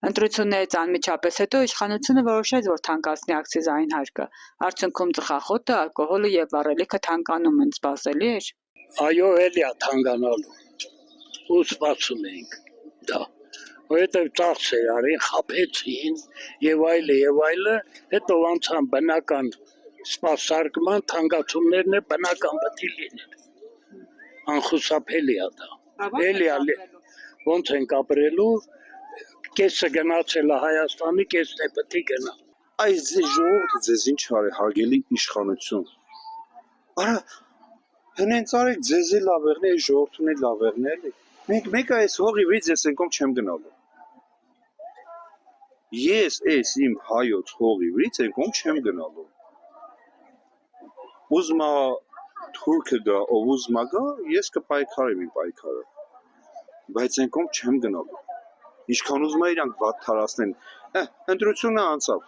Ընտրություններից անմիջապես հետո իշխանությունը որոշեց, որ թանկացնի ակցիզային հարկը։ Արդյունքում ծխախոտը, ալկոհոլը եւ վառելիքը թանկանում են, սպասելի էր։ Այո, էլի է թանկանալու։ Ու սպասում էինք դա։ Որովհետև ծախս էր արին, խաբեցին եւ այլը, հետո անցան բնական սպասարկման թանկացումներն է բնական պետք է լինեն։ Անխուսափելի է դա։ Էլի է ոնց ենք ապրելու, կեսը գնացել է Հայաստանի, կեսն է պետք է գնա։ Այս ժողովուրդը ձեզ ինչ արի, հարգելի իշխանություն։ Արա հենց արեք ձեզ էլ լավերն է, ժողովրդուն էլ լավերն է, էլի։ Մենք այս հողի վից ես ենքոմ չեմ գնալու։ Ես այս իմ հայոց հողի վից ենքոմ չեմ գնալու։ Ուզմա թուրքը գա, ով ուզմա գա, ես կպայքարեմ իմ պայքարը։ Բայց ենքոմ չեմ գնալու։ Ինչքան ուզում է իրանք վատ թարասնեն, ընտրությունը անցավ,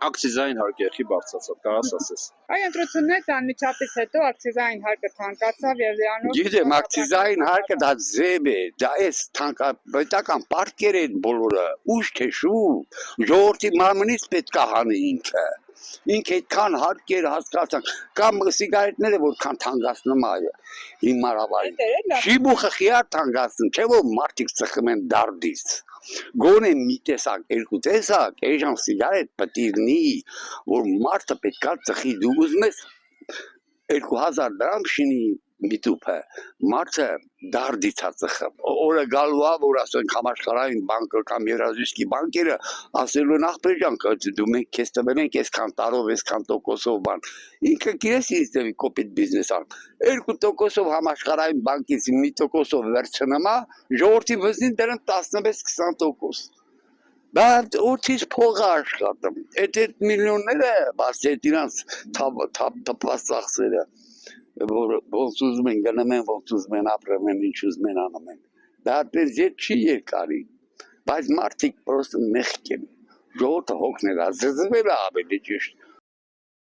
ակցիզային հարկը եղի բարձացավ, կարաս ասես։ Այ ընտրություններից անմիջապես հետո ակցիզային հարկը թանկացավ եւ դրանով Գիտեմ, ակցիզային հարկը դա ձև է, դա էս պետական պարտքեր են բոլորը, ուշ քեշու, ժողովրդի մարմնից պետք է հանի ինքը այդքան հարկեր հասկացան, կամ սիգարետները որքան թանկացնում է հիմարավային, շիբուխը խիար թանկացնում, չէ որ մարդիկ ծխում են դարդից, գոնե մի տեսակ, երկու տեսակ, այժմ սիգարետ պտիրնի, որ մարդը պետք է ծխի, դու ուզում ես 2000 դրամ շինի միտուփը, մարդը դարդից է ծխում, օրը գալու է, որ ասենք համաշխարհային բանկը կամ Երազույսկի բանկերը ասելու են ախպեր ջան, դու մենք քեզ տվել ենք այսքան տարով, այսքան տոկոսով բան, ինքը գիտես ինձ կոպիտ բիզնես ան, 2%-ով համաշխարհային բանկից 1%-ով վերցնում է, ժողովրդի վզին դրան 16-20%։ Դա օդից փող է աշխատում, այդ միլիոնները, բացի այդ իրանց թափված ծախսերը, ոնց ուզում են գնում են, ոնց ուզում են ապրում են, ինչ ուզում են անում են, դա այդպես ետ չի երկարի, բայց մարդիկ պրոստը մեղք են, ժողովուրդը հոգնել է, զզվել է ավելի ճիշտ,